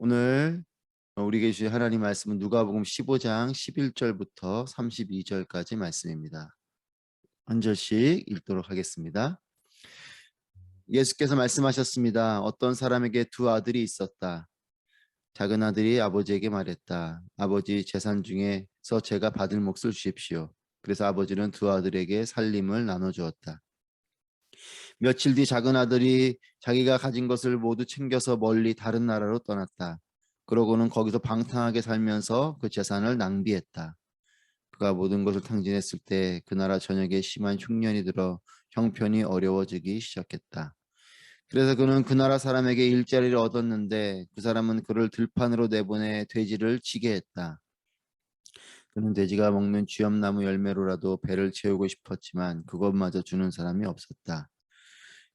오늘 우리에게 주신 하나님 말씀은 누가복음 15장 11절부터 32절까지 말씀입니다. 한 절씩 읽도록 하겠습니다. 예수께서 말씀하셨습니다. 어떤 사람에게 두 아들이 있었다. 작은 아들이 아버지에게 말했다. 아버지, 재산 중에서 제가 받을 몫을 주십시오. 그래서 아버지는 두 아들에게 살림을 나눠주었다. 며칠 뒤 작은 아들이 자기가 가진 것을 모두 챙겨서 멀리 다른 나라로 떠났다. 그러고는 거기서 방탕하게 살면서 그 재산을 낭비했다. 그가 모든 것을 탕진했을 때 그 나라 전역에 심한 흉년이 들어 형편이 어려워지기 시작했다. 그래서 그는 그 나라 사람에게 일자리를 얻었는데 그 사람은 그를 들판으로 내보내 돼지를 치게 했다. 그는 돼지가 먹는 쥐엄나무 열매로라도 배를 채우고 싶었지만 그것마저 주는 사람이 없었다.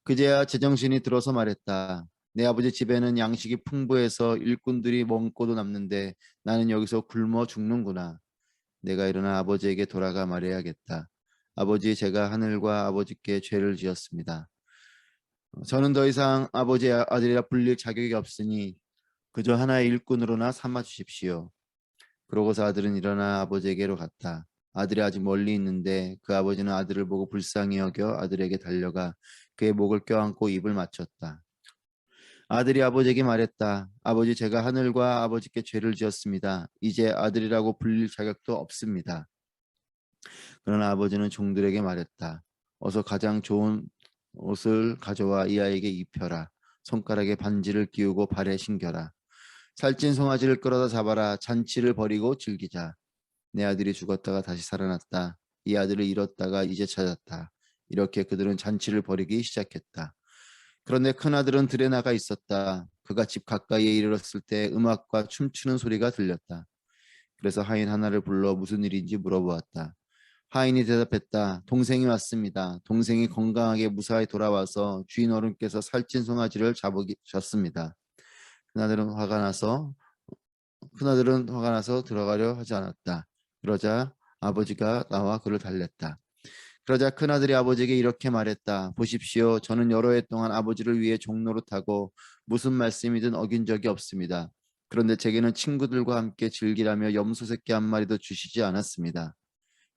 그제야 제정신이 들어서 말했다. 내 아버지 집에는 양식이 풍부해서 일꾼들이 먹고도 남는데 나는 여기서 굶어 죽는구나. 내가 일어나 아버지에게 돌아가 말해야겠다. 아버지, 제가 하늘과 아버지께 죄를 지었습니다. 저는 더 이상 아버지의 아들이라 불릴 자격이 없으니 그저 하나의 일꾼으로나 삼아 주십시오. 그러고서 아들은 일어나 아버지에게로 갔다. 아들이 아직 멀리 있는데 그 아버지는 아들을 보고 불쌍히 여겨 아들에게 달려가 그의 목을 껴안고 입을 맞췄다. 아들이 아버지에게 말했다. 아버지, 제가 하늘과 아버지께 죄를 지었습니다. 이제 아들이라고 불릴 자격도 없습니다. 그러나 아버지는 종들에게 말했다. 어서 가장 좋은 옷을 가져와 이 아이에게 입혀라. 손가락에 반지를 끼우고 발에 신겨라. 살찐 송아지를 끌어다 잡아라. 잔치를 벌이고 즐기자. 내 아들이 죽었다가 다시 살아났다. 이 아들을 잃었다가 이제 찾았다. 이렇게 그들은 잔치를 벌이기 시작했다. 그런데 큰아들은 들에 나가 있었다. 그가 집 가까이에 이르렀을 때 음악과 춤추는 소리가 들렸다. 그래서 하인 하나를 불러 무슨 일인지 물어보았다. 하인이 대답했다. 동생이 왔습니다. 동생이 건강하게 무사히 돌아와서 주인 어른께서 살찐 송아지를 잡으셨습니다. 큰아들은 화가 나서 들어가려 하지 않았다. 그러자 아버지가 나와 그를 달랬다. 그러자 큰아들이 아버지에게 이렇게 말했다. 보십시오. 저는 여러 해 동안 아버지를 위해 종노릇하고 무슨 말씀이든 어긴 적이 없습니다. 그런데 제게는 친구들과 함께 즐기라며 염소 새끼 한 마리도 주시지 않았습니다.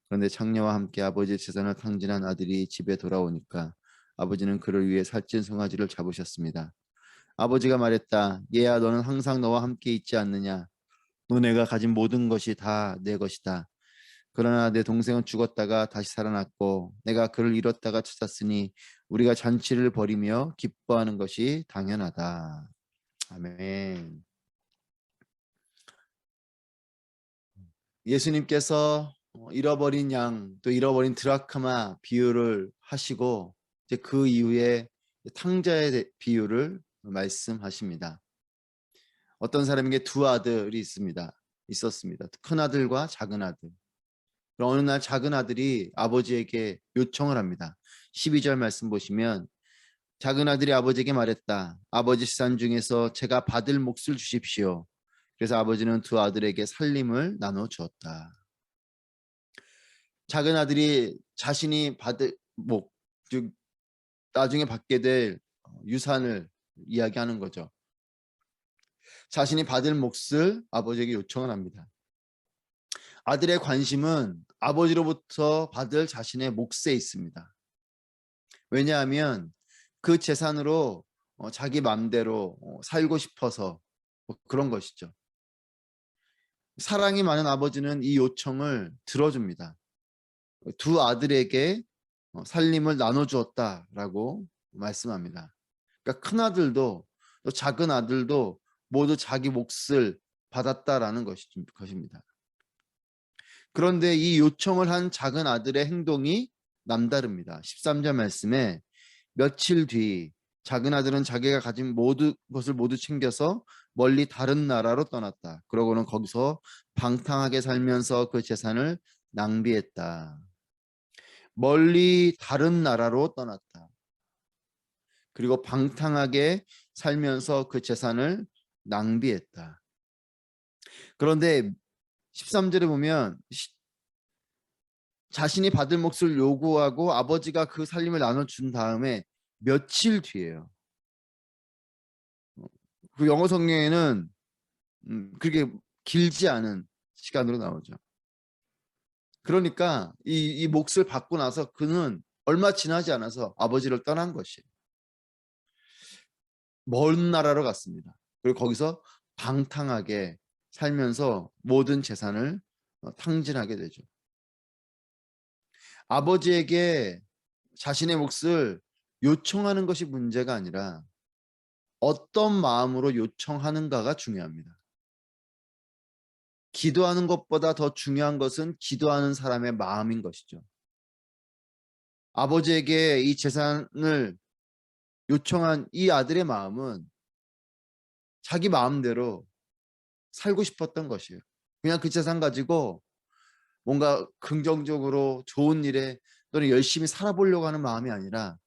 그런데 창녀와 함께 아버지의 재산을 탕진한 아들이 집에 돌아오니까 아버지는 그를 위해 살찐 송아지를 잡으셨습니다. 아버지가 말했다. 얘야, 너는 항상 너와 함께 있지 않느냐? 너네가 가진 모든 것이 다 내 것이다. 그러나 내 동생은 죽었다가 다시 살아났고 내가 그를 잃었다가 찾았으니 우리가 잔치를 벌이며 기뻐하는 것이 당연하다. 아멘. 예수님께서 잃어버린 양, 또 잃어버린 드라크마 비유를 하시고 이제 그 이후에 탕자의 비유를 말씀하십니다. 어떤 사람에게 두 아들이 있었습니다. 큰 아들과 작은 아들. 어느 날 작은 아들이 아버지에게 요청을 합니다. 12절 말씀 보시면 작은 아들이 아버지에게 말했다. 아버지 재산 중에서 제가 받을 몫을 주십시오. 그래서 아버지는 두 아들에게 살림을 나눠 주었다. 작은 아들이 자신이 받을 몫, 즉 나중에 받게 될 유산을 이야기하는 거죠. 자신이 받을 몫을 아버지에게 요청을 합니다. 아들의 관심은 아버지로부터 받을 자신의 몫에 있습니다. 왜냐하면 그 재산으로 자기 마음대로 살고 싶어서 그런 것이죠. 사랑이 많은 아버지는 이 요청을 들어줍니다. 두 아들에게 살림을 나눠주었다라고 말씀합니다. 그러니까 큰 아들도 또 작은 아들도 모두 자기 몫을 받았다라는 것입니다. 그런데 이 요청을 한 작은 아들의 행동이 남다릅니다. 13절 말씀에 며칠 뒤 작은 아들은 자기가 가진 모든 것을 모두 챙겨서 멀리 다른 나라로 떠났다. 그러고는 거기서 방탕하게 살면서 그 재산을 낭비했다. 멀리 다른 나라로 떠났다. 그리고 방탕하게 살면서 그 재산을 낭비했다. 그런데 13절에 보면 자신이 받을 몫을 요구하고 아버지가 그 살림을 나눠준 다음에 며칠 뒤에요. 그 영어 성경에는 그렇게 길지 않은 시간으로 나오죠. 그러니까 이 몫을 받고 나서 그는 얼마 지나지 않아서 아버지를 떠난 것이에요. 먼 나라로 갔습니다. 그리고 거기서 방탕하게 살면서 모든 재산을 탕진하게 되죠. 아버지에게 자신의 몫을 요청하는 것이 문제가 아니라 어떤 마음으로 요청하는가가 중요합니다. 기도하는 것보다 더 중요한 것은 기도하는 사람의 마음인 것이죠. 아버지에게 이 재산을 요청한 이 아들의 마음은 자기 마음대로 살고 싶었던 것이에요. 그냥 그 재산 가지고 뭔가 긍정적으로 좋은 일에 또는 열심히 살아보려고 하는 마음이 아니라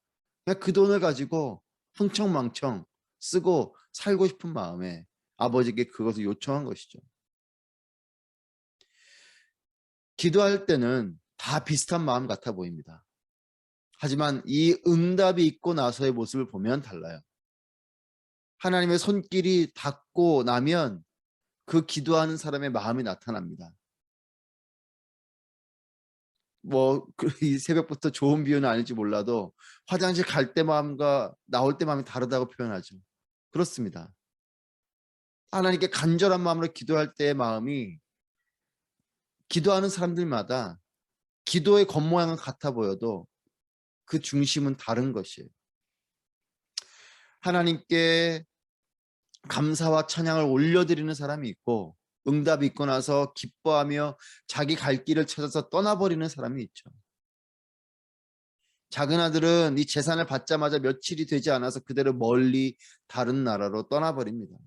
그냥 그 돈을 가지고 흥청망청 쓰고 살고 싶은 마음에 아버지에게 그것을 요청한 것이죠. 기도할 때는 다 비슷한 마음 같아 보입니다. 하지만 이 응답이 있고 나서의 모습을 보면 달라요. 하나님의 손길이 닿고 나면 그 기도하는 사람의 마음이 나타납니다. 이 새벽부터 좋은 비유는 아닐지 몰라도 화장실 갈 때 마음과 나올 때 마음이 다르다고 표현하죠. 그렇습니다. 하나님께 간절한 마음으로 기도할 때의 마음이 기도하는 사람들마다 기도의 겉모양은 같아 보여도 그 중심은 다른 것이에요. 하나님께 감사와 찬양을 올려드리는 사람이 있고 응답이 있고 나서 기뻐하며 자기 갈 길을 찾아서 떠나버리는 사람이 있죠. 작은 아들은 이 재산을 받자마자 며칠이 되지 않아서 그대로 멀리 다른 나라로 떠나버립니다.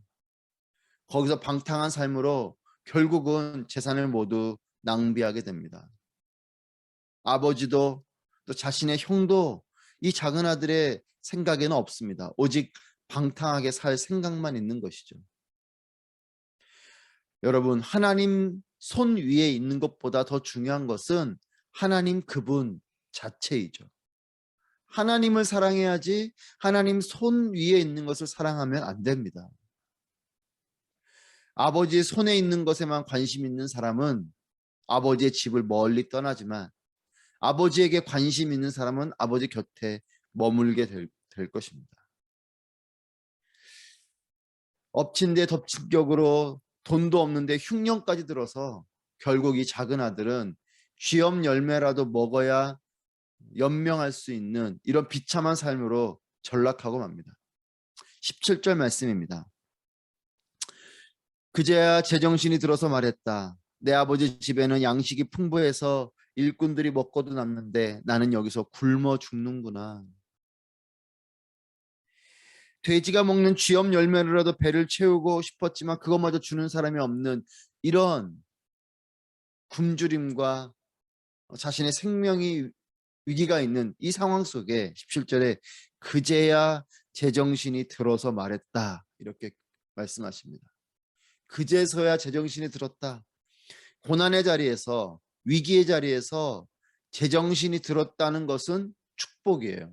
거기서 방탕한 삶으로 결국은 재산을 모두 낭비하게 됩니다. 아버지도 또 자신의 형도 이 작은 아들의 생각에는 없습니다. 오직 방탕하게 살 생각만 있는 것이죠. 여러분, 하나님 손 위에 있는 것보다 더 중요한 것은 하나님 그분 자체이죠. 하나님을 사랑해야지 하나님 손 위에 있는 것을 사랑하면 안 됩니다. 아버지의 손에 있는 것에만 관심 있는 사람은 아버지의 집을 멀리 떠나지만 아버지에게 관심 있는 사람은 아버지 곁에 머물게 될 것입니다. 엎친 데 덮친 격으로 돈도 없는데 흉년까지 들어서 결국 이 작은 아들은 쥐엄 열매라도 먹어야 연명할 수 있는 이런 비참한 삶으로 전락하고 맙니다. 17절 말씀입니다. 그제야 제정신이 들어서 말했다. 내 아버지 집에는 양식이 풍부해서 일꾼들이 먹고도 남는데 나는 여기서 굶어 죽는구나. 돼지가 먹는 쥐엄 열매로라도 배를 채우고 싶었지만 그것마저 주는 사람이 없는 이런 굶주림과 자신의 생명이 위기가 있는 이 상황 속에 17절에 그제야 제정신이 들어서 말했다. 이렇게 말씀하십니다. 그제서야 제정신이 들었다. 고난의 자리에서 위기의 자리에서 제정신이 들었다는 것은 축복이에요.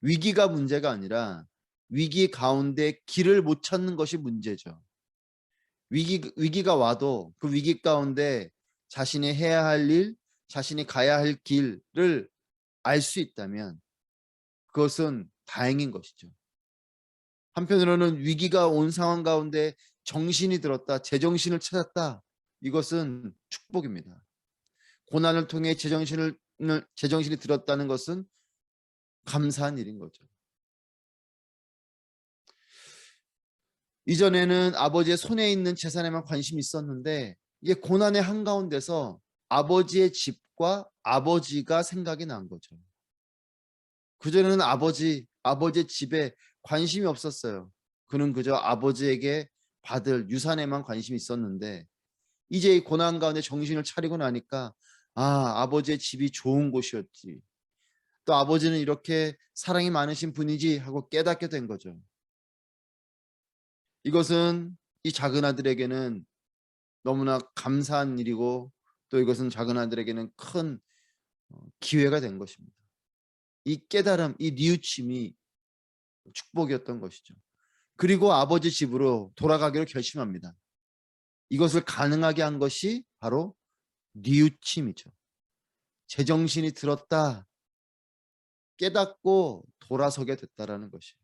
위기가 문제가 아니라 위기 가운데 길을 못 찾는 것이 문제죠. 위기가 와도 그 위기 가운데 자신이 해야 할 일, 자신이 가야 할 길을 알 수 있다면 그것은 다행인 것이죠. 한편으로는 위기가 온 상황 가운데 정신이 들었다, 제정신을 찾았다. 이것은 축복입니다. 고난을 통해 제정신이 들었다는 것은 감사한 일인 거죠. 이전에는 아버지의 손에 있는 재산에만 관심이 있었는데 이게 고난의 한가운데서 아버지의 집과 아버지가 생각이 난 거죠. 그전에는 아버지의 집에 관심이 없었어요. 그는 그저 아버지에게 받을 유산에만 관심이 있었는데 이제 이 고난 가운데 정신을 차리고 나니까 아버지의 집이 좋은 곳이었지. 또 아버지는 이렇게 사랑이 많으신 분이지 하고 깨닫게 된 거죠. 이것은 이 작은 아들에게는 너무나 감사한 일이고 또 이것은 작은 아들에게는 큰 기회가 된 것입니다. 이 깨달음, 이 뉘우침이 축복이었던 것이죠. 그리고 아버지 집으로 돌아가기로 결심합니다. 이것을 가능하게 한 것이 바로 뉘우침이죠. 제정신이 들었다, 깨닫고 돌아서게 됐다라는 것이에요.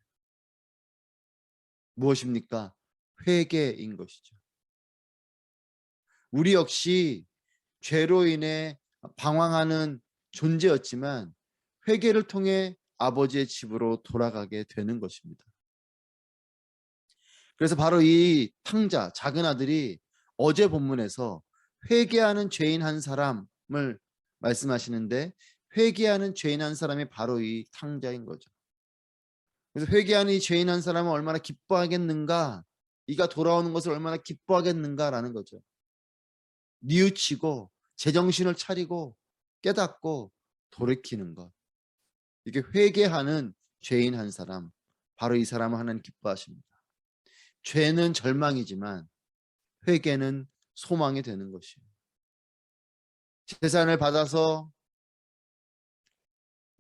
무엇입니까? 회개인 것이죠. 우리 역시 죄로 인해 방황하는 존재였지만 회개를 통해 아버지의 집으로 돌아가게 되는 것입니다. 그래서 바로 이 탕자, 작은 아들이 어제 본문에서 회개하는 죄인 한 사람을 말씀하시는데, 회개하는 죄인 한 사람이 바로 이 탕자인 거죠. 그래서 회개하는 이 죄인 한 사람은 얼마나 기뻐하겠는가, 이가 돌아오는 것을 얼마나 기뻐하겠는가라는 거죠. 뉘우치고 제정신을 차리고 깨닫고 돌이키는 것, 이게 회개하는 죄인 한 사람, 바로 이 사람을 하나님 기뻐하십니다. 죄는 절망이지만 회개는 소망이 되는 것이에요. 재산을 받아서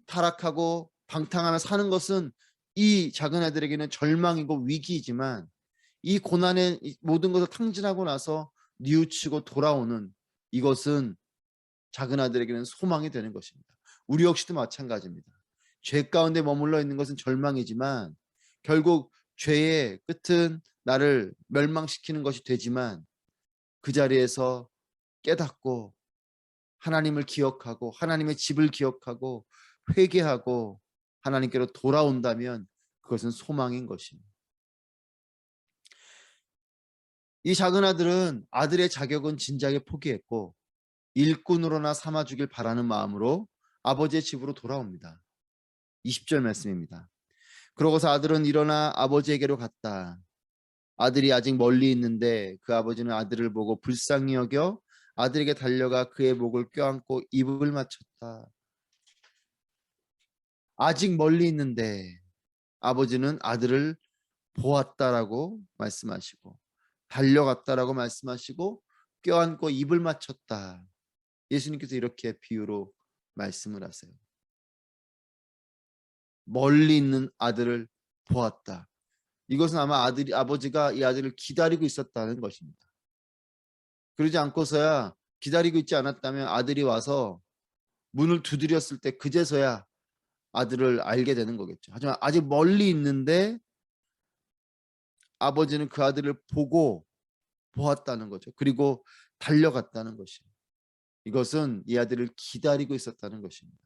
타락하고 방탕하며 사는 것은 이 작은 아들에게는 절망이고 위기이지만, 이 고난의 모든 것을 탕진하고 나서 뉘우치고 돌아오는 이것은 작은 아들에게는 소망이 되는 것입니다. 우리 역시도 마찬가지입니다. 죄 가운데 머물러 있는 것은 절망이지만 결국 죄의 끝은 나를 멸망시키는 것이 되지만, 그 자리에서 깨닫고 하나님을 기억하고 하나님의 집을 기억하고 회개하고 하나님께로 돌아온다면 그것은 소망인 것입니다. 이 작은 아들은 아들의 자격은 진작에 포기했고 일꾼으로나 삼아주길 바라는 마음으로 아버지의 집으로 돌아옵니다. 20절 말씀입니다. 그러고서 아들은 일어나 아버지에게로 갔다. 아들이 아직 멀리 있는데 그 아버지는 아들을 보고 불쌍히 여겨 아들에게 달려가 그의 목을 껴안고 입을 맞췄다. 아직 멀리 있는데 아버지는 아들을 보았다라고 말씀하시고 달려갔다라고 말씀하시고 껴안고 입을 맞췄다. 예수님께서 이렇게 비유로 말씀을 하세요. 멀리 있는 아들을 보았다. 이것은 아마 아버지가 이 아들을 기다리고 있었다는 것입니다. 그러지 않고서야, 기다리고 있지 않았다면 아들이 와서 문을 두드렸을 때 그제서야 아들을 알게 되는 거겠죠. 하지만 아직 멀리 있는데 아버지는 그 아들을 보고 보았다는 거죠. 그리고 달려갔다는 것이에요. 이것은 이 아들을 기다리고 있었다는 것입니다.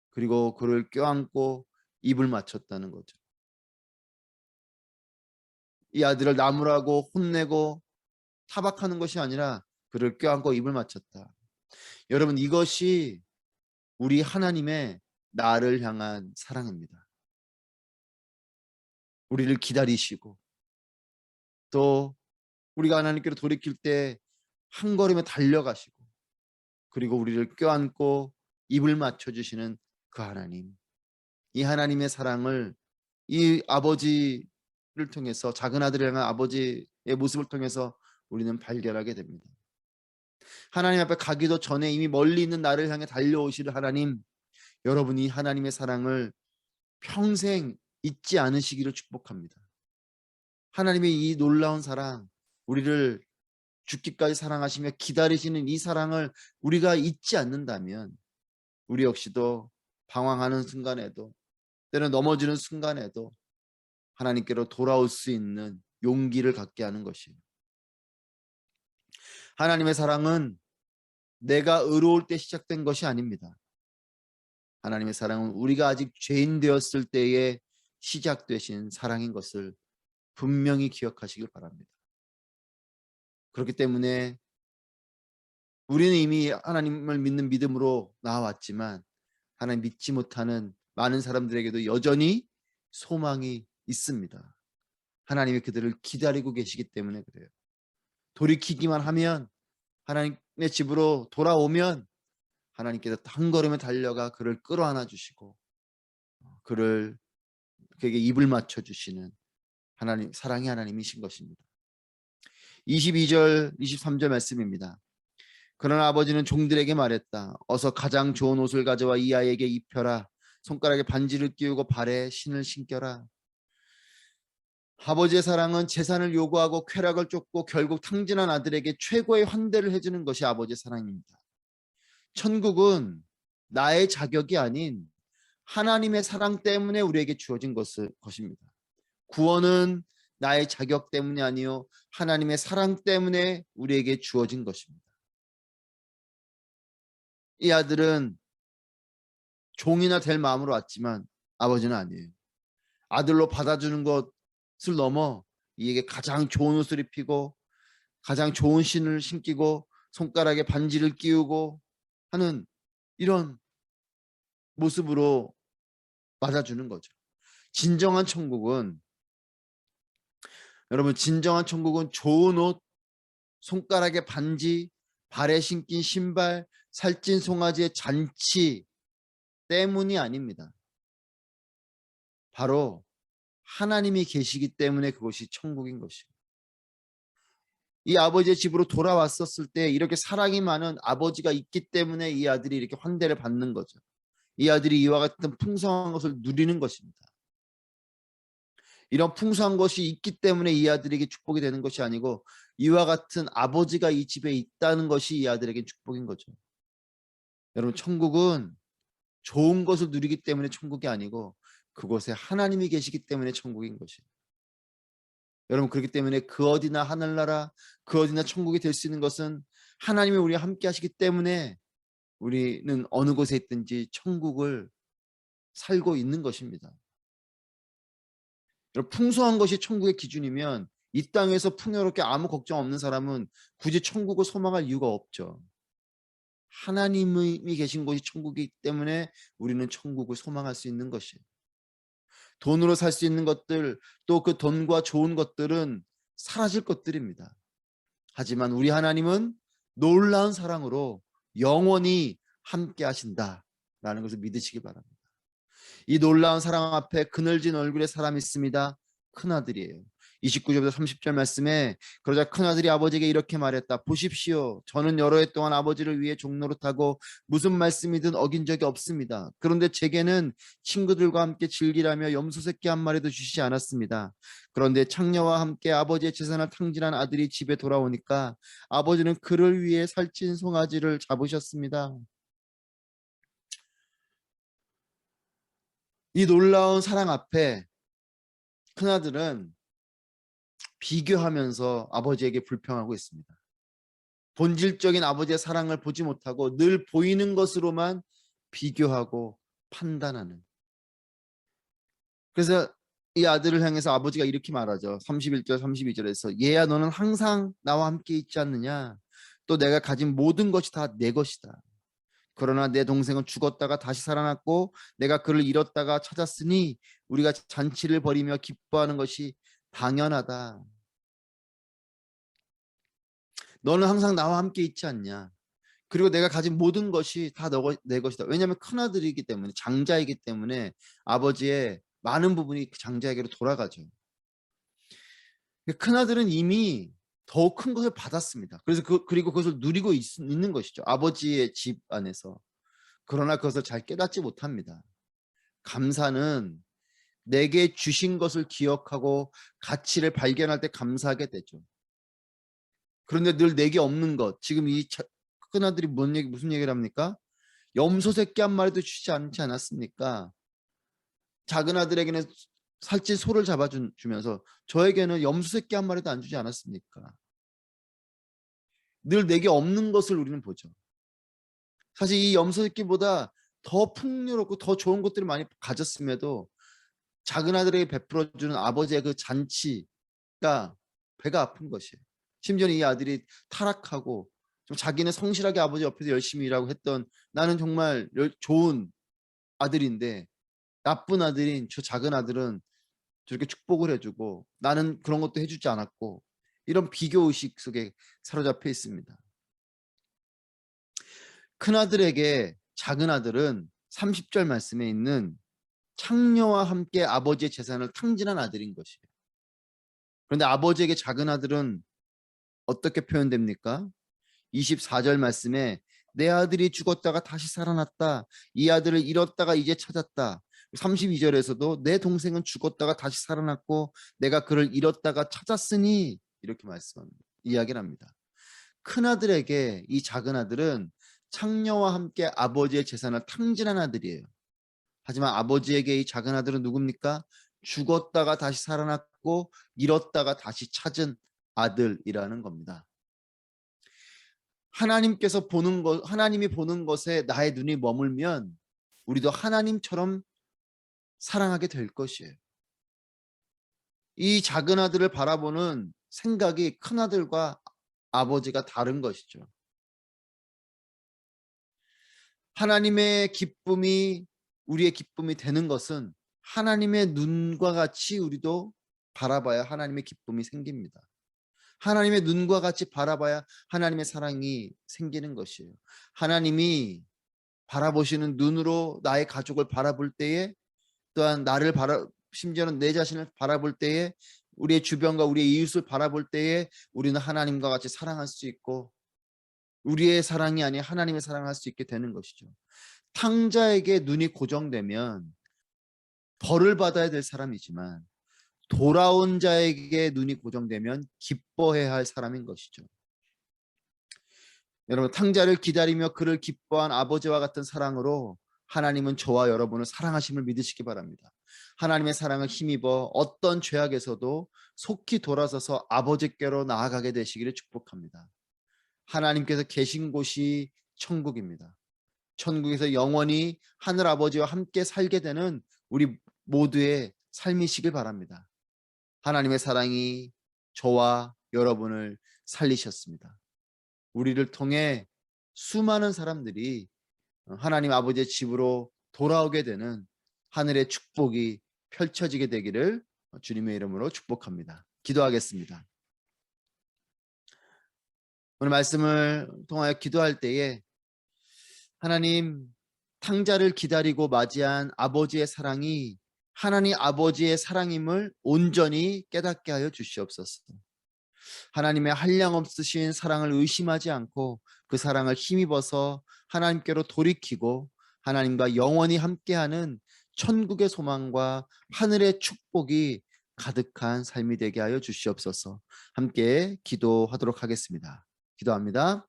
그리고 그를 껴안고 입을 맞췄다는 거죠. 이 아들을 나무라고 혼내고 타박하는 것이 아니라 그를 껴안고 입을 맞췄다. 여러분, 이것이 우리 하나님의 나를 향한 사랑입니다. 우리를 기다리시고 또 우리가 하나님께로 돌이킬 때 한 걸음에 달려가시고 그리고 우리를 껴안고 입을 맞춰주시는 그 하나님, 이 하나님의 사랑을 이 아버지를 통해서, 작은 아들을 향한 아버지의 모습을 통해서 우리는 발견하게 됩니다. 하나님 앞에 가기도 전에 이미 멀리 있는 나를 향해 달려오시는 하나님, 여러분이 하나님의 사랑을 평생 잊지 않으시기를 축복합니다. 하나님의 이 놀라운 사랑, 우리를 죽기까지 사랑하시며 기다리시는 이 사랑을 우리가 잊지 않는다면 우리 역시도 방황하는 순간에도, 때는 넘어지는 순간에도 하나님께로 돌아올 수 있는 용기를 갖게 하는 것이에요. 하나님의 사랑은 내가 의로울 때 시작된 것이 아닙니다. 하나님의 사랑은 우리가 아직 죄인 되었을 때에 시작되신 사랑인 것을 분명히 기억하시길 바랍니다. 그렇기 때문에 우리는 이미 하나님을 믿는 믿음으로 나와왔지만 하나님 믿지 못하는 많은 사람들에게도 여전히 소망이 있습니다. 하나님이 그들을 기다리고 계시기 때문에 그래요. 돌이키기만 하면, 하나님의 집으로 돌아오면 하나님께서 한 걸음에 달려가 그를 끌어안아 주시고 그에게 입을 맞춰 주시는 하나님, 사랑의 하나님이신 것입니다. 22절 23절 말씀입니다. 그러나 아버지는 종들에게 말했다. 어서 가장 좋은 옷을 가져와 이 아이에게 입혀라. 손가락에 반지를 끼우고 발에 신을 신겨라. 아버지의 사랑은 재산을 요구하고 쾌락을 쫓고 결국 탕진한 아들에게 최고의 환대를 해주는 것이 아버지의 사랑입니다. 천국은 나의 자격이 아닌 하나님의 사랑 때문에 우리에게 주어진 것입니다. 구원은 나의 자격 때문이 아니요 하나님의 사랑 때문에 우리에게 주어진 것입니다. 이 아들은 종이나 될 마음으로 왔지만 아버지는 아니에요. 아들로 받아주는 것을 넘어 이에게 가장 좋은 옷을 입히고 가장 좋은 신을 신기고 손가락에 반지를 끼우고 하는 이런 모습으로 맞아주는 거죠. 진정한 천국은 여러분 진정한 천국은 좋은 옷, 손가락에 반지, 발에 신긴 신발, 살찐 송아지의 잔치 때문이 아닙니다. 바로 하나님이 계시기 때문에 그것이 천국인 것이에요. 이 아버지의 집으로 돌아왔었을 때 이렇게 사랑이 많은 아버지가 있기 때문에 이 아들이 이렇게 환대를 받는 거죠. 이 아들이 이와 같은 풍성한 것을 누리는 것입니다. 이런 풍성한 것이 있기 때문에 이 아들에게 축복이 되는 것이 아니고 이와 같은 아버지가 이 집에 있다는 것이 이 아들에게 축복인 거죠. 여러분 천국은 좋은 것을 누리기 때문에 천국이 아니고 그곳에 하나님이 계시기 때문에 천국인 것이에요. 여러분 그렇기 때문에 그 어디나 하늘나라 그 어디나 천국이 될 수 있는 것은 하나님이 우리와 함께 하시기 때문에 우리는 어느 곳에 있든지 천국을 살고 있는 것입니다. 여러분 풍성한 것이 천국의 기준이면 이 땅에서 풍요롭게 아무 걱정 없는 사람은 굳이 천국을 소망할 이유가 없죠. 하나님이 계신 곳이 천국이기 때문에 우리는 천국을 소망할 수 있는 것이에요. 돈으로 살 수 있는 것들 또 그 돈과 좋은 것들은 사라질 것들입니다. 하지만 우리 하나님은 놀라운 사랑으로 영원히 함께 하신다라는 것을 믿으시기 바랍니다. 이 놀라운 사랑 앞에 그늘진 얼굴의 사람이 있습니다. 큰아들이에요. 29절부터 30절 말씀에 그러자 큰아들이 아버지에게 이렇게 말했다. 보십시오. 저는 여러 해 동안 아버지를 위해 종노릇하고 무슨 말씀이든 어긴 적이 없습니다. 그런데 제게는 친구들과 함께 즐기라며 염소 새끼 한 마리도 주시지 않았습니다. 그런데 창녀와 함께 아버지의 재산을 탕진한 아들이 집에 돌아오니까 아버지는 그를 위해 살찐 송아지를 잡으셨습니다. 이 놀라운 사랑 앞에 큰아들은 비교하면서 아버지에게 불평하고 있습니다. 본질적인 아버지의 사랑을 보지 못하고 늘 보이는 것으로만 비교하고 판단하는. 그래서 이 아들을 향해서 아버지가 이렇게 말하죠. 31절 32절에서 얘야 너는 항상 나와 함께 있지 않느냐. 또 내가 가진 모든 것이 다 내 것이다. 그러나 내 동생은 죽었다가 다시 살아났고 내가 그를 잃었다가 찾았으니 우리가 잔치를 벌이며 기뻐하는 것이 당연하다. 너는 항상 나와 함께 있지 않냐. 그리고 내가 가진 모든 것이 다 내 것이다. 왜냐하면 큰아들이기 때문에 장자이기 때문에 아버지의 많은 부분이 그 장자에게로 돌아가죠. 큰아들은 이미 더 큰 것을 받았습니다. 그래서 그리고 그것을 누리고 있는 것이죠. 아버지의 집 안에서. 그러나 그것을 잘 깨닫지 못합니다. 감사는 내게 주신 것을 기억하고 가치를 발견할 때 감사하게 되죠. 그런데 늘 내게 없는 것. 지금 이 큰아들이 무슨 얘기를 합니까? 염소 새끼 한 마리도 주지 않지 않았습니까? 작은 아들에게는 살찐 소를 잡아주면서 저에게는 염소 새끼 한 마리도 안 주지 않았습니까? 늘 내게 없는 것을 우리는 보죠. 사실 이 염소 새끼보다 더 풍요롭고 더 좋은 것들을 많이 가졌음에도 작은 아들에게 베풀어주는 아버지의 그 잔치가 배가 아픈 것이에요. 심지어 이 아들이 타락하고 좀 자기는 성실하게 아버지 옆에서 열심히 일하고 했던 나는 정말 좋은 아들인데 나쁜 아들인 저 작은 아들은 저렇게 축복을 해주고 나는 그런 것도 해주지 않았고 이런 비교의식 속에 사로잡혀 있습니다. 큰아들에게 작은 아들은 30절 말씀에 있는 창녀와 함께 아버지의 재산을 탕진한 아들인 것이에요. 그런데 아버지에게 작은 아들은 어떻게 표현됩니까? 24절 말씀에 내 아들이 죽었다가 다시 살아났다. 이 아들을 잃었다가 이제 찾았다. 32절에서도 내 동생은 죽었다가 다시 살아났고 내가 그를 잃었다가 찾았으니 이렇게 이야기를 합니다. 큰아들에게 이 작은 아들은 창녀와 함께 아버지의 재산을 탕진한 아들이에요. 하지만 아버지에게 이 작은 아들은 누굽니까? 죽었다가 다시 살아났고 잃었다가 다시 찾은 아들이라는 겁니다. 하나님께서 보는 것, 하나님이 보는 것에 나의 눈이 머물면 우리도 하나님처럼 사랑하게 될 것이에요. 이 작은 아들을 바라보는 생각이 큰 아들과 아버지가 다른 것이죠. 하나님의 기쁨이 우리의 기쁨이 되는 것은 하나님의 눈과 같이 우리도 바라봐야 하나님의 기쁨이 생깁니다. 하나님의 눈과 같이 바라봐야 하나님의 사랑이 생기는 것이에요. 하나님이 바라보시는 눈으로 나의 가족을 바라볼 때에, 또한 나를 심지어는 내 자신을 바라볼 때에, 우리의 주변과 우리의 이웃을 바라볼 때에 우리는 하나님과 같이 사랑할 수 있고 우리의 사랑이 아닌 하나님의 사랑을 할 수 있게 되는 것이죠. 탕자에게 눈이 고정되면 벌을 받아야 될 사람이지만 돌아온 자에게 눈이 고정되면 기뻐해야 할 사람인 것이죠. 여러분, 탕자를 기다리며 그를 기뻐한 아버지와 같은 사랑으로 하나님은 저와 여러분을 사랑하심을 믿으시기 바랍니다. 하나님의 사랑을 힘입어 어떤 죄악에서도 속히 돌아서서 아버지께로 나아가게 되시기를 축복합니다. 하나님께서 계신 곳이 천국입니다. 천국에서 영원히 하늘 아버지와 함께 살게 되는 우리 모두의 삶이시길 바랍니다. 하나님의 사랑이 저와 여러분을 살리셨습니다. 우리를 통해 수많은 사람들이 하나님 아버지의 집으로 돌아오게 되는 하늘의 축복이 펼쳐지게 되기를 주님의 이름으로 축복합니다. 기도하겠습니다. 오늘 말씀을 통하여 기도할 때에 하나님, 탕자를 기다리고 맞이한 아버지의 사랑이 하나님 아버지의 사랑임을 온전히 깨닫게 하여 주시옵소서. 하나님의 한량없으신 사랑을 의심하지 않고 그 사랑을 힘입어서 하나님께로 돌이키고 하나님과 영원히 함께하는 천국의 소망과 하늘의 축복이 가득한 삶이 되게 하여 주시옵소서. 함께 기도하도록 하겠습니다. 기도합니다.